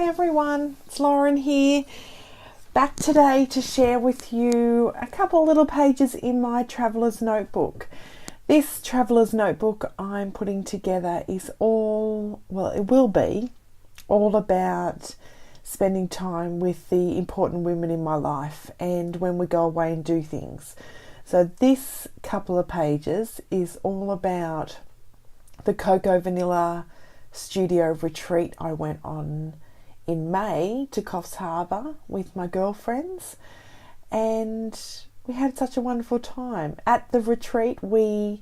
Hi everyone, it's Lauren here, back today to share with you a couple little pages in my traveller's notebook. This traveller's notebook I'm putting together is it will be all about spending time with the important women in my life and when we go away and do things. So this couple of pages is all about the Cocoa Vanilla studio retreat I went on in May to Coffs Harbour with my girlfriends, and we had such a wonderful time. At the retreat we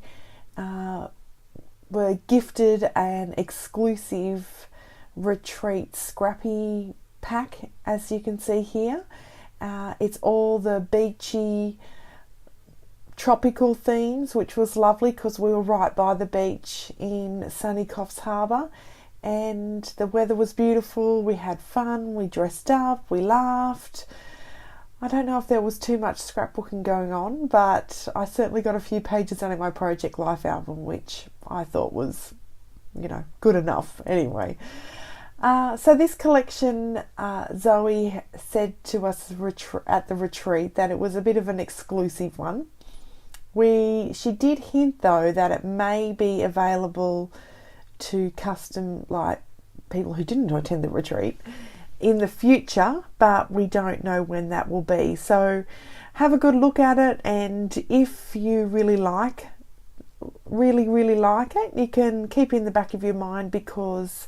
were gifted an exclusive retreat scrappy pack, as you can see here. It's all the beachy tropical themes, which was lovely because we were right by the beach in sunny Coffs Harbour and the weather was beautiful. We had fun, we dressed up, we laughed. I don't know if there was too much scrapbooking going on, but I certainly got a few pages out of my Project Life album, which I thought was, good enough anyway. So this collection, Zoe said to us at the retreat that it was a bit of an exclusive one. She did hint though that it may be available to people who didn't attend the retreat in the future, but we don't know when that will be. So have a good look at it, and if you really like it, you can keep it in the back of your mind because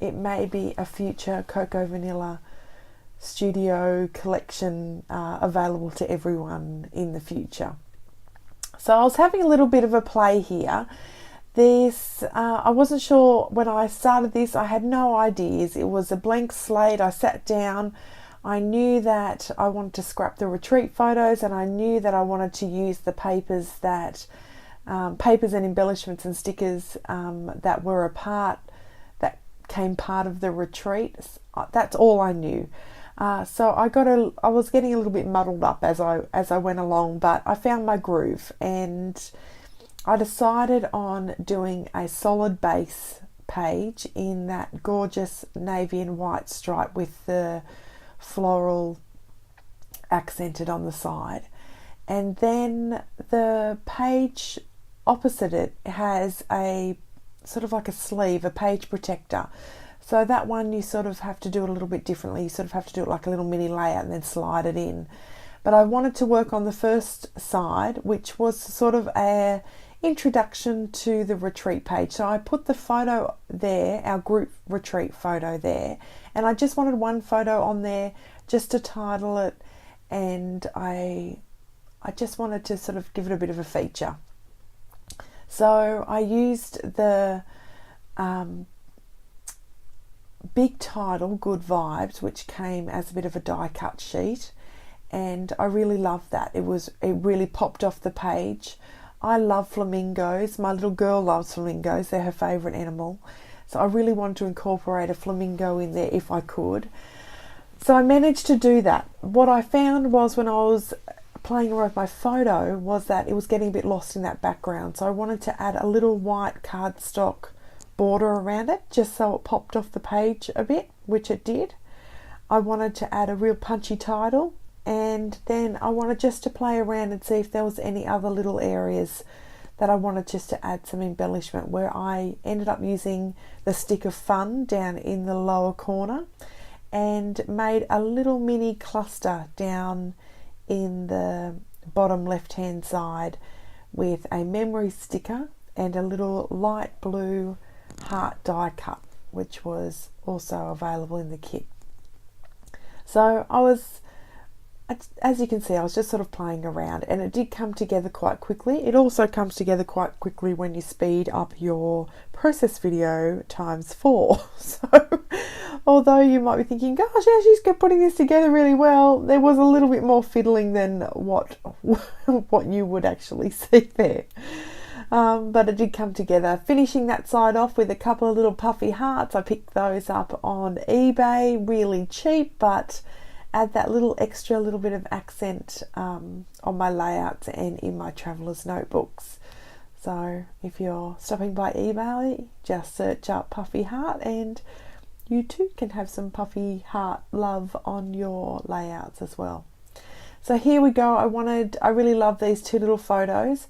it may be a future Cocoa Vanilla studio collection available to everyone in the future. So I was having a little bit of a play here. I wasn't sure when I started this. I had no ideas. It was a blank slate. I sat down. I knew that I wanted to scrap the retreat photos, and I knew that I wanted to use the papers and embellishments and stickers that came part of the retreat. That's all I knew. So I was getting a little bit muddled up as I went along, but I found my groove, and I decided on doing a solid base page in that gorgeous navy and white stripe with the floral accented on the side. And then the page opposite it has a sort of like a sleeve, a page protector. So that one you sort of have to do it a little bit differently. You sort of have to do it like a little mini layout and then slide it in. But I wanted to work on the first side, which was sort of a introduction to the retreat page. So I put the photo there, our group retreat photo there, and I just wanted one photo on there just to title it, and I just wanted to sort of give it a bit of a feature. So I used the big title, Good Vibes, which came as a bit of a die cut sheet, and I really loved that. It really popped off the page. I love flamingos. My little girl loves flamingos. They're her favourite animal. So I really wanted to incorporate a flamingo in there if I could. So I managed to do that. What I found was when I was playing around with my photo was that it was getting a bit lost in that background. So I wanted to add a little white cardstock border around it just so it popped off the page a bit, which it did. I wanted to add a real punchy title, and then I wanted just to play around and see if there was any other little areas that I wanted just to add some embellishment, where I ended up using the stick of fun down in the lower corner and made a little mini cluster down in the bottom left hand side with a memory sticker and a little light blue heart die cut, which was also available in the kit. So as you can see, I was just sort of playing around, and it did come together quite quickly. It also comes together quite quickly when you speed up your process video ×4. So although you might be thinking, gosh, yeah, she's putting this together really well, there was a little bit more fiddling than what you would actually see there. But it did come together. Finishing that side off with a couple of little puffy hearts. I picked those up on eBay, really cheap, but add that little bit of accent on my layouts and in my traveller's notebooks. So if you're stopping by eBay, just search up Puffy Heart and you too can have some puffy heart love on your layouts as well. So here we go. I really love these two little photos.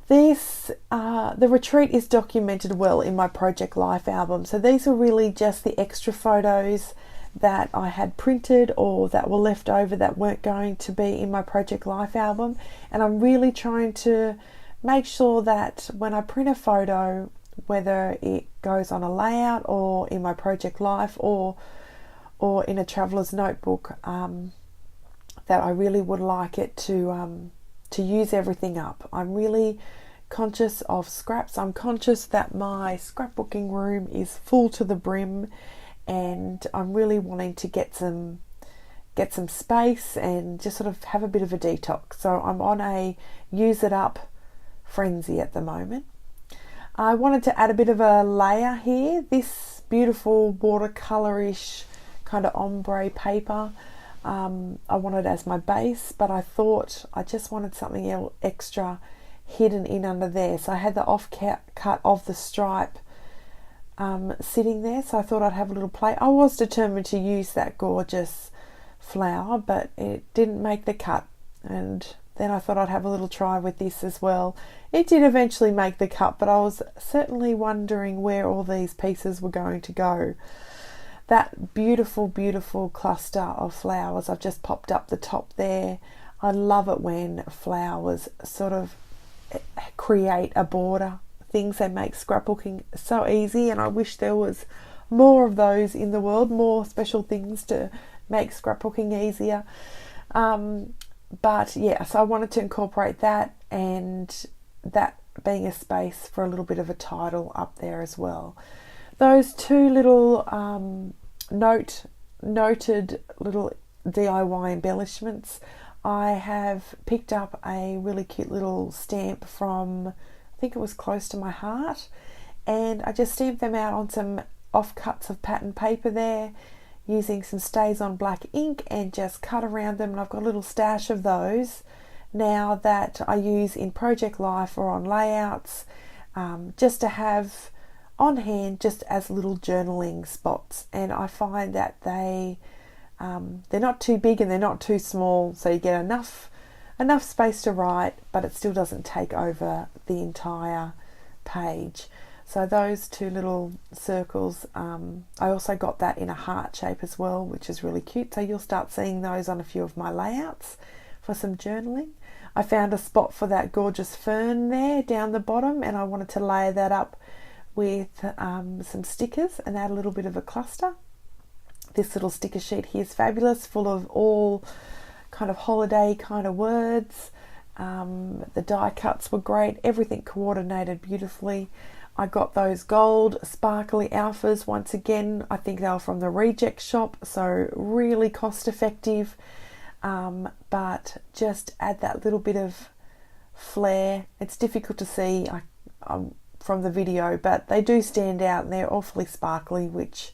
The retreat is documented well in my Project Life album. So these are really just the extra photos that I had printed or that were left over that weren't going to be in my Project Life album. And I'm really trying to make sure that when I print a photo, whether it goes on a layout or in my Project Life or in a traveler's notebook, that I really would like it to use everything up. I'm really conscious of scraps. I'm conscious that my scrapbooking room is full to the brim, and I'm really wanting to get some space and just sort of have a bit of a detox. So I'm on a use it up frenzy at the moment. I wanted to add a bit of a layer here. This beautiful watercolorish kind of ombre paper, I wanted as my base, but I thought I just wanted something extra hidden in under there. So I had the off cut of the stripe sitting there, so I thought I'd have a little play. I was determined to use that gorgeous flower, but it didn't make the cut, and then I thought I'd have a little try with this as well. It did eventually make the cut, but I was certainly wondering where all these pieces were going to go. That beautiful, beautiful cluster of flowers I've just popped up the top there. I love it when flowers sort of create a border. Things that make scrapbooking so easy, and I wish there was more of those in the world, more special things to make scrapbooking easier. But yeah, so I wanted to incorporate that, and that being a space for a little bit of a title up there as well. Those two little noted little DIY embellishments, I have picked up a really cute little stamp from, I think it was Close to My Heart, and I just stamped them out on some offcuts of pattern paper there using some Stays On Black ink and just cut around them, and I've got a little stash of those now that I use in Project Life or on layouts, just to have on hand just as little journaling spots. And I find that they're not too big and they're not too small, so you get enough space to write, but it still doesn't take over the entire page. So those two little circles, I also got that in a heart shape as well, which is really cute. So you'll start seeing those on a few of my layouts for some journaling. I found a spot for that gorgeous fern there down the bottom, and I wanted to layer that up with some stickers and add a little bit of a cluster. This little sticker sheet here is fabulous, full of all kind of holiday kind of words. The die cuts were great, everything coordinated beautifully. I got those gold sparkly alphas once again. I think they were from the Reject shop, so really cost effective, but just add that little bit of flair. It's difficult to see from the video, but they do stand out and they're awfully sparkly, which,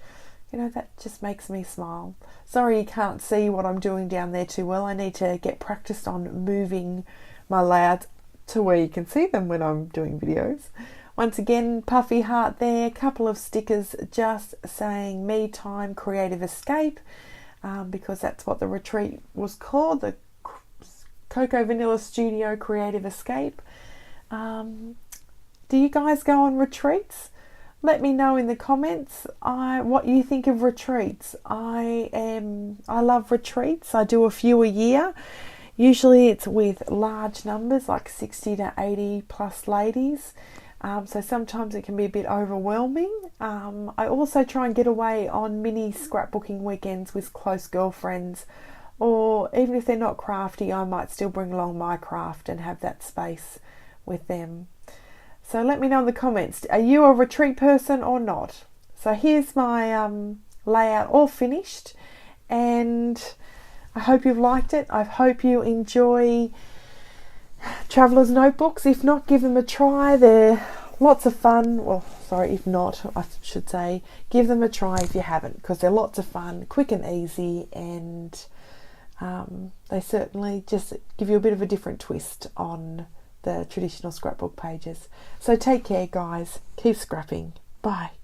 you know, that just makes me smile. Sorry you can't see what I'm doing down there too well. I need to get practiced on moving my layouts to where you can see them when I'm doing videos. Once again, puffy heart there, a couple of stickers just saying me time creative escape, because that's what the retreat was called, the Cocoa Vanilla Studio Creative Escape. Do you guys go on retreats? Let me know in the comments what you think of retreats. I love retreats. I do a few a year. Usually it's with large numbers, like 60 to 80 plus ladies. So sometimes it can be a bit overwhelming. I also try and get away on mini scrapbooking weekends with close girlfriends, or even if they're not crafty, I might still bring along my craft and have that space with them. So let me know in the comments, are you a retreat person or not? So here's my layout all finished, and I hope you've liked it. I hope you enjoy Traveler's Notebooks. If not, give them a try. They're lots of fun. Well, sorry, if not, I should say, give them a try if you haven't, because they're lots of fun, quick and easy, and they certainly just give you a bit of a different twist on the traditional scrapbook pages. So take care, guys. Keep scrapping. Bye.